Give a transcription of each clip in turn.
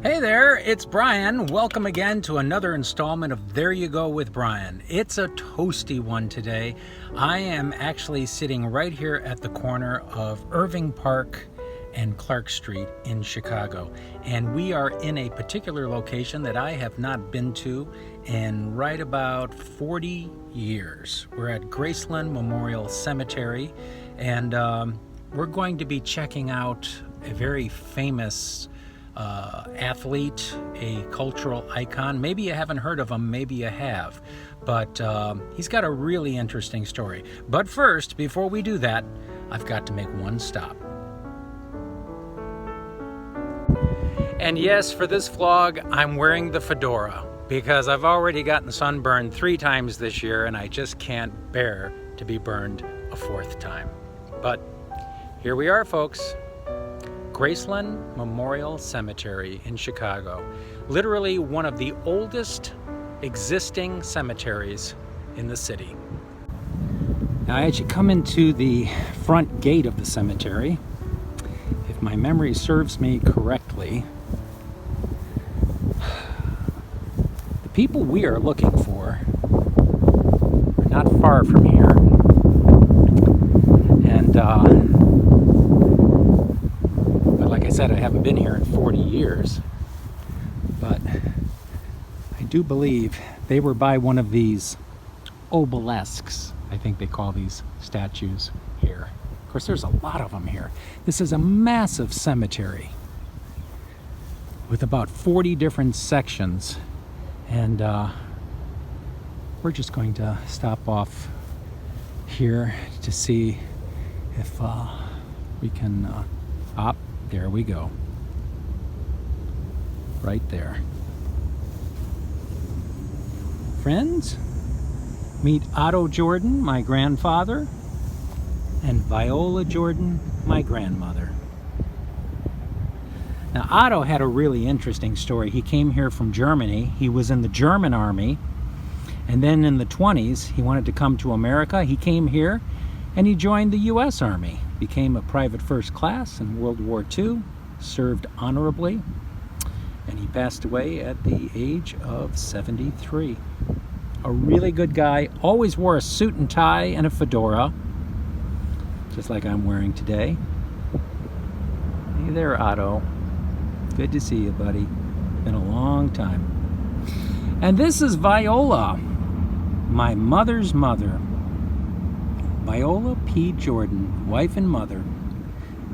Hey there, it's Bryan. Welcome again to another installment of There You Go with Bryan. It's a toasty one today. I am actually sitting right here at the corner of Irving Park and Clark Street in Chicago. And we are in a particular location that I have not been to in right about 40 years. We're at Graceland Memorial Cemetery, and we're going to be checking out a very famous athlete, a cultural icon. Maybe you haven't heard of him, maybe you have, but he's got a really interesting story. But first, before we do that, I've got to make one stop. And yes, for this vlog, I'm wearing the fedora because I've already gotten sunburned 3 times this year and I just can't bear to be burned a 4th time. But here we are, folks. Graceland Memorial Cemetery in Chicago. Literally one of the oldest existing cemeteries in the city. Now, as you come into the front gate of the cemetery, if my memory serves me correctly, the people we are looking for are not far from here. And like I said, I haven't been here in 40 years, but I do believe they were by one of these obelisks. I think they call these statues here. Of course, there's a lot of them here. This is a massive cemetery with about 40 different sections, and we're just going to stop off here to see if we can there we go. Right there. Friends, meet Otto Jordan, my grandfather, and Viola Jordan, my grandmother. Now, Otto had a really interesting story. He came here from Germany. He was in the German army, and then in the 20s, he wanted to come to America. He came here, and he joined the U.S. Army. Became a private first class in World War II, served honorably, and he passed away at the age of 73. A really good guy, always wore a suit and tie and a fedora, just like I'm wearing today. Hey there, Otto. Good to see you, buddy. Been a long time. And this is Viola, my mother's mother. Viola P. Jordan, wife and mother,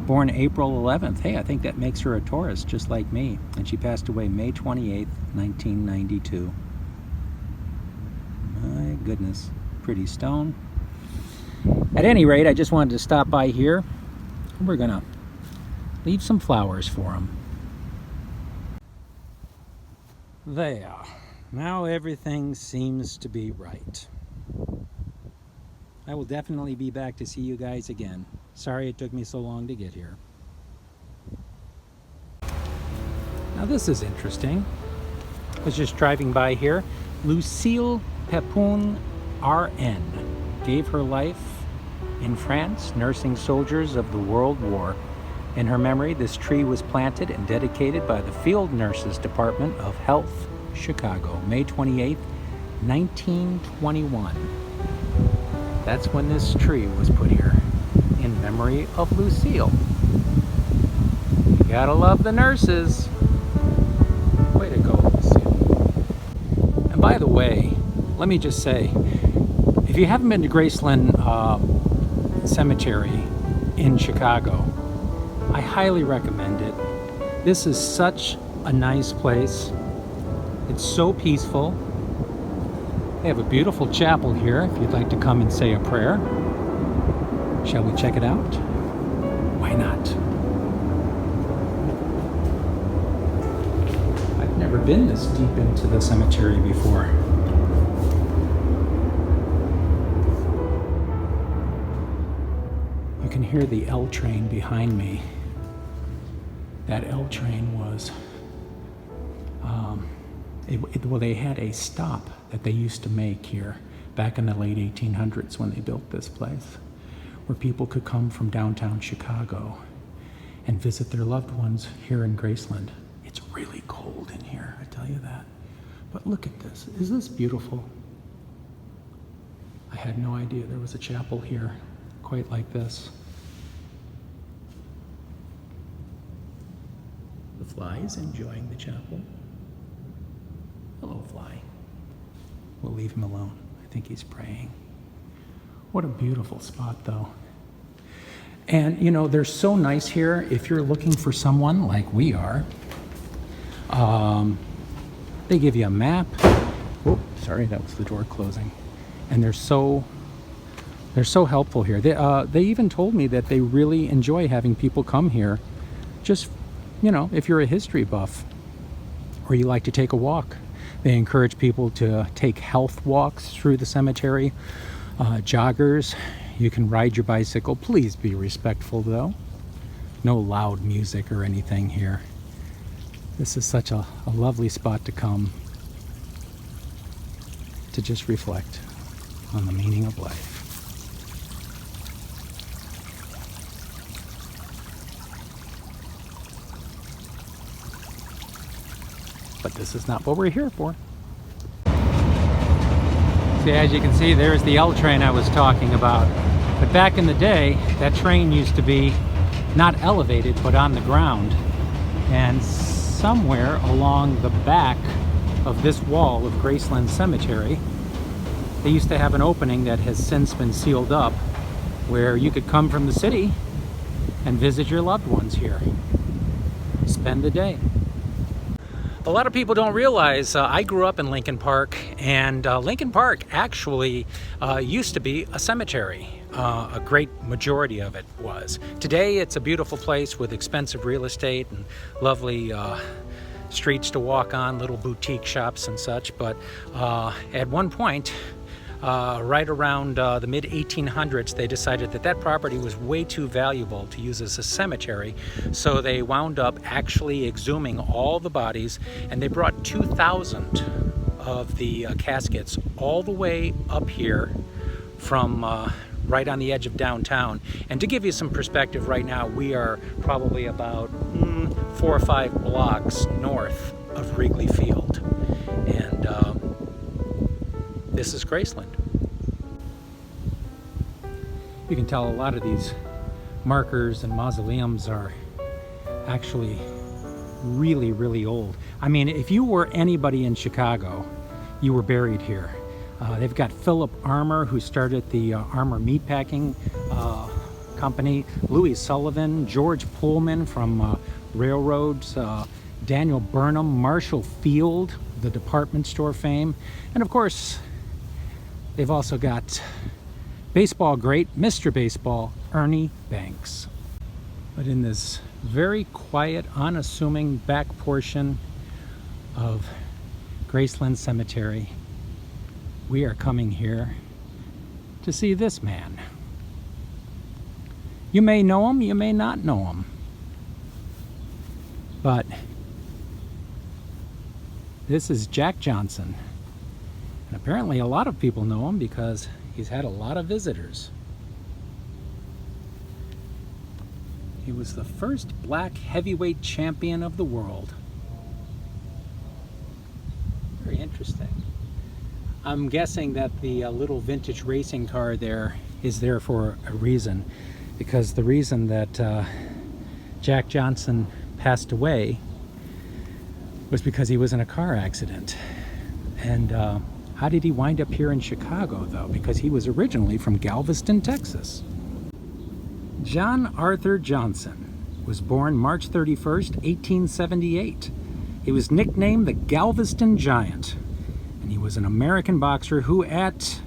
born April 11th. Hey, I think that makes her a Taurus, just like me. And she passed away May 28th, 1992. My goodness, pretty stone. At any rate, I just wanted to stop by here. We're gonna leave some flowers for him. There. Now everything seems to be right. I will definitely be back to see you guys again. Sorry it took me so long to get here. Now this is interesting. I was just driving by here. Lucille Pepun RN gave her life in France nursing soldiers of the World War. In her memory, this tree was planted and dedicated by the Field Nurses Department of Health, Chicago, May 28, 1921. That's when this tree was put here, in memory of Lucille. You gotta love the nurses. Way to go, Lucille. And by the way, let me just say, if you haven't been to Graceland Cemetery in Chicago, I highly recommend it. This is such a nice place. It's so peaceful. They have a beautiful chapel here if you'd like to come and say a prayer. Shall we check it out? Why not? I've never been this deep into the cemetery before. You can hear the L train behind me. That L train was well, they had a stop that they used to make here back in the late 1800s when they built this place, where people could come from downtown Chicago and visit their loved ones here in Graceland. It's really cool. But look at this. Is this beautiful? I had no idea there was a chapel here quite like this. The fly is enjoying the chapel. Hello, fly. We'll leave him alone. I think he's praying. What a beautiful spot, though. And, you know, they're so nice here. If you're looking for someone like we are, they give you a map. Oh, sorry, that was the door closing. And they're so helpful here. They even told me that they really enjoy having people come here. Just, you know, if you're a history buff or you like to take a walk. They encourage people to take health walks through the cemetery. Joggers, you can ride your bicycle. Please be respectful, though. No loud music or anything here. This is such a lovely spot to come to just reflect on the meaning of life. But this is not what we're here for. See, as you can see, there's the L train I was talking about. But back in the day, that train used to be not elevated, but on the ground. And somewhere along the back of this wall of Graceland Cemetery, they used to have an opening that has since been sealed up, where you could come from the city and visit your loved ones here. Spend the day. A lot of people don't realize I grew up in Lincoln Park, and Lincoln Park actually used to be a cemetery. A great majority of it was. Today it's a beautiful place with expensive real estate and lovely streets to walk on, little boutique shops and such. But at one point, right around the mid-1800s, they decided that that property was way too valuable to use as a cemetery, so they wound up actually exhuming all the bodies, and they brought 2,000 of the caskets all the way up here from right on the edge of downtown. And to give you some perspective, right now we are probably about 4 or 5 blocks north of Wrigley Field, and this is Graceland. You can tell a lot of these markers and mausoleums are actually really, really old. I mean, if you were anybody in Chicago, you were buried here. They've got Philip Armour, who started the Armour Meatpacking Company, Louis Sullivan, George Pullman from railroads, Daniel Burnham, Marshall Field, the department store fame, and of course, they've also got baseball great, Mr. Baseball, Ernie Banks. But in this very quiet, unassuming back portion of Graceland Cemetery, we are coming here to see this man. You may know him, you may not know him, but this is Jack Johnson. And apparently a lot of people know him because he's had a lot of visitors. He was the first black heavyweight champion of the world. Very interesting. I'm guessing that the little vintage racing car there is there for a reason, because the reason that Jack Johnson passed away was because he was in a car accident. And how did he wind up here in Chicago, though? Because he was originally from Galveston, Texas. John Arthur Johnson was born March 31st, 1878. He was nicknamed the Galveston Giant, and he was an American boxer who, at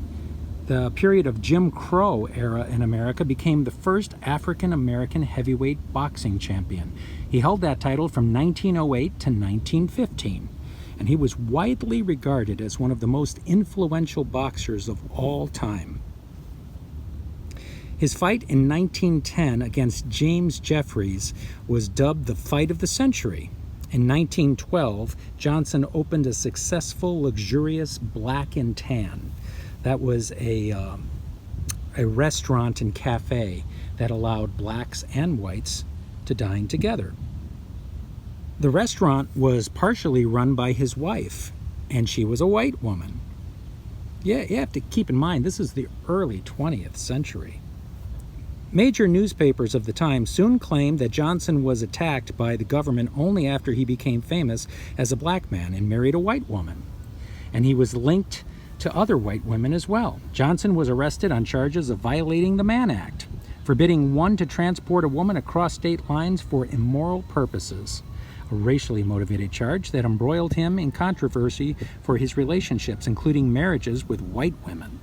the period of Jim Crow era in America, became the first African-American heavyweight boxing champion. He held that title from 1908 to 1915. And he was widely regarded as one of the most influential boxers of all time. His fight in 1910 against James Jeffries was dubbed the fight of the century. In 1912, Johnson opened a successful, luxurious Black and Tan. That was a restaurant and cafe that allowed blacks and whites to dine together. The restaurant was partially run by his wife, and she was a white woman. Yeah, you have to keep in mind, this is the early 20th century. Major newspapers of the time soon claimed that Johnson was attacked by the government only after he became famous as a black man and married a white woman. And he was linked to other white women as well. Johnson was arrested on charges of violating the Mann Act, forbidding one to transport a woman across state lines for immoral purposes, a racially motivated charge that embroiled him in controversy for his relationships, including marriages with white women.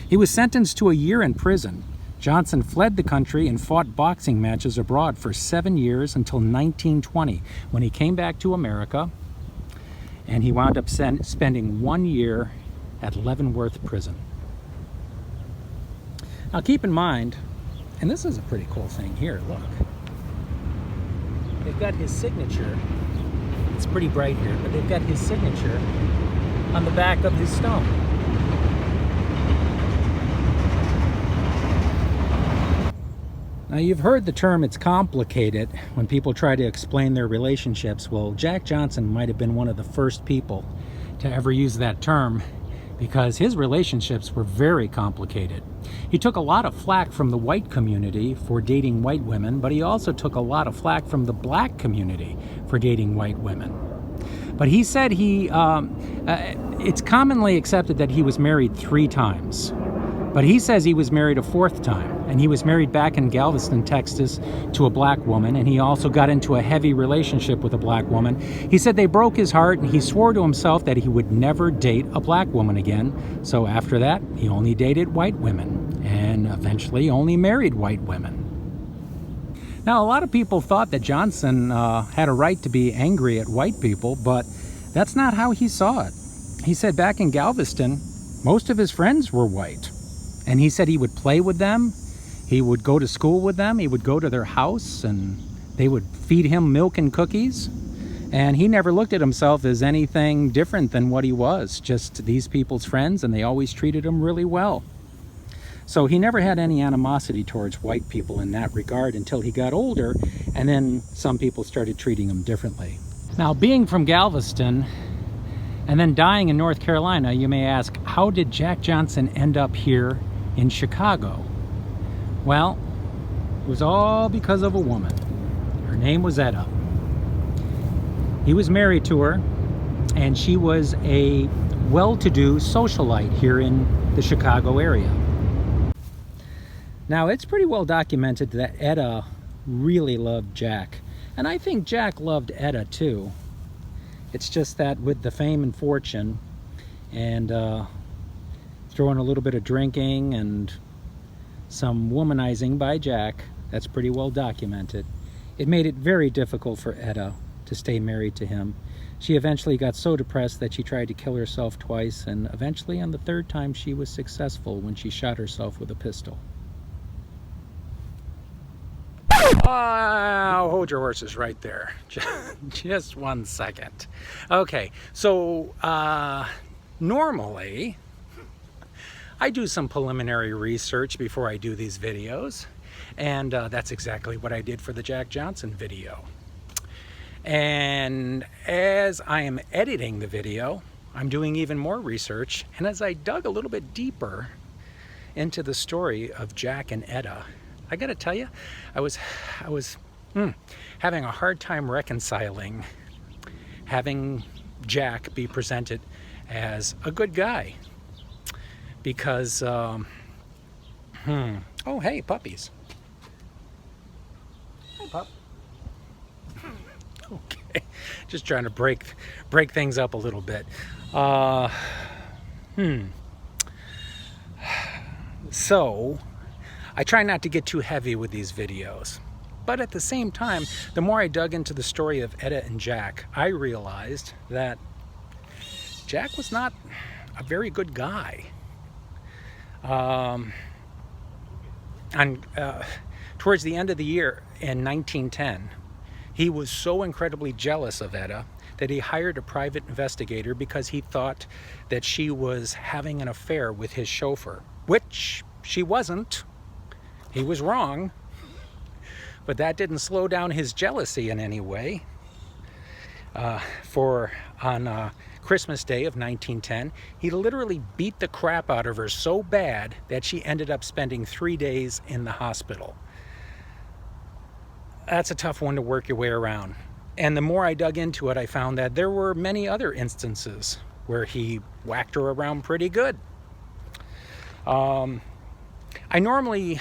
He was sentenced to a year in prison. Johnson fled the country and fought boxing matches abroad for 7 years until 1920, when he came back to America, and he wound up spending 1 year at Leavenworth Prison. Now keep in mind, and this is a pretty cool thing here, look. They've got his signature. It's pretty bright here, but they've got his signature on the back of his stone. Now you've heard the term "it's complicated" when people try to explain their relationships. Well, Jack Johnson might have been one of the first people to ever use that term, because his relationships were very complicated. He took a lot of flack from the white community for dating white women, but he also took a lot of flack from the black community for dating white women. But he said it's commonly accepted that he was married 3 times. But he says he was married a 4th time, and he was married back in Galveston, Texas, to a black woman, and he also got into a heavy relationship with a black woman. He said they broke his heart, and he swore to himself that he would never date a black woman again. So after that, he only dated white women, and eventually only married white women. Now, a lot of people thought that Johnson had a right to be angry at white people, but that's not how he saw it. He said back in Galveston, most of his friends were white. And he said he would play with them, he would go to school with them, he would go to their house, and they would feed him milk and cookies. And he never looked at himself as anything different than what he was, just these people's friends, and they always treated him really well. So he never had any animosity towards white people in that regard until he got older, and then some people started treating him differently. Now, being from Galveston and then dying in North Carolina, you may ask, how did Jack Johnson end up here in Chicago? Well, it was all because of a woman. Her name was Etta. He was married to her, and she was a well-to-do socialite here in the Chicago area. Now, it's pretty well documented that Etta really loved Jack, and I think Jack loved Etta too. It's just that with the fame and fortune, and throwing a little bit of drinking and some womanizing by Jack, that's pretty well documented, it made it very difficult for Etta to stay married to him. She eventually got so depressed that she tried to kill herself twice, and eventually on the 3rd time she was successful when she shot herself with a pistol. Hold your horses right there. Just 1 second. Okay, so normally I do some preliminary research before I do these videos, and that's exactly what I did for the Jack Johnson video. And as I am editing the video, I'm doing even more research, and as I dug a little bit deeper into the story of Jack and Etta, I gotta tell you, I was having a hard time reconciling having Jack be presented as a good guy, because oh hey, puppies. Hi, pup. Okay, just trying to break things up a little bit. So I try not to get too heavy with these videos, but at the same time, the more I dug into the story of Etta and Jack, I realized that Jack was not a very good guy. Towards the end of the year in 1910, he was so incredibly jealous of Etta that he hired a private investigator because he thought that she was having an affair with his chauffeur, which she wasn't. He was wrong, but that didn't slow down his jealousy in any way. on Christmas Day of 1910. He literally beat the crap out of her so bad that she ended up spending 3 days in the hospital. That's a tough one to work your way around. And the more I dug into it, I found that there were many other instances where he whacked her around pretty good. I normally,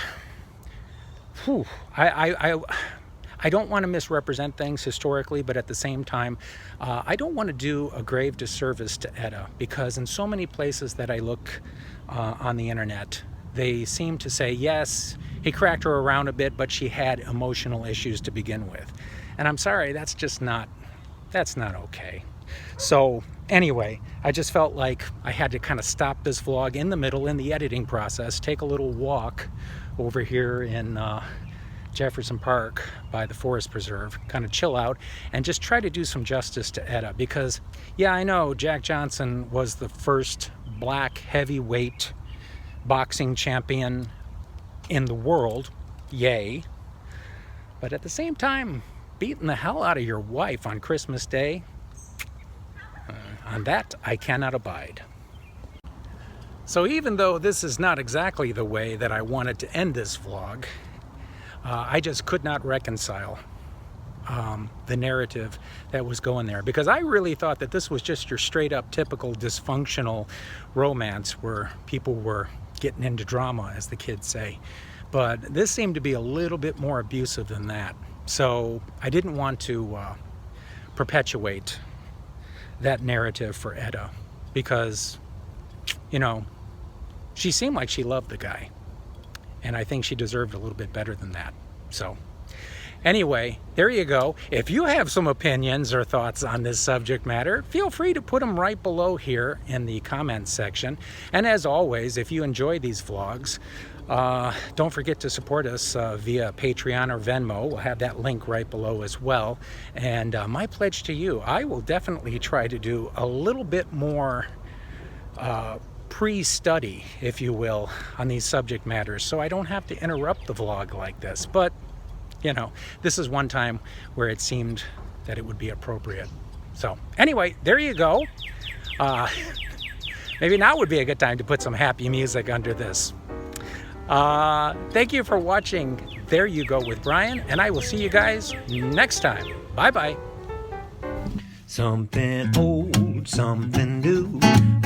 I don't want to misrepresent things historically, but at the same time, I don't want to do a grave disservice to Etta, because in so many places that I look on the internet, they seem to say, yes, he cracked her around a bit, but she had emotional issues to begin with. And I'm sorry, that's not okay. So anyway, I just felt like I had to kind of stop this vlog in the middle in the editing process, take a little walk over here in Jefferson Park by the Forest Preserve, kind of chill out and just try to do some justice to Etta, because yeah, I know Jack Johnson was the first black heavyweight boxing champion in the world, yay, but at the same time, beating the hell out of your wife on Christmas Day, on that I cannot abide. So even though this is not exactly the way that I wanted to end this vlog, I just could not reconcile the narrative that was going there, because I really thought that this was just your straight up typical dysfunctional romance where people were getting into drama, as the kids say. But this seemed to be a little bit more abusive than that. So I didn't want to perpetuate that narrative for Etta, because, you know, she seemed like she loved the guy, and I think she deserved a little bit better than that. So anyway, there you go. If you have some opinions or thoughts on this subject matter, feel free to put them right below here in the comments section. And as always, if you enjoy these vlogs, don't forget to support us via Patreon or Venmo. We'll have that link right below as well. And my pledge to you, I will definitely try to do a little bit more pre-study, if you will, on these subject matters, so I don't have to interrupt the vlog like this. But, you know, this is one time where it seemed that it would be appropriate. So anyway, there you go. Maybe now would be a good time to put some happy music under this. Thank you for watching There You Go with Bryan, and I will see you guys next time. Bye-bye. Something old, something new,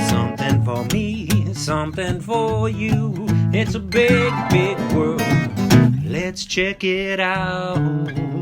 something for me, something for you. It's a big, big world. Let's check it out.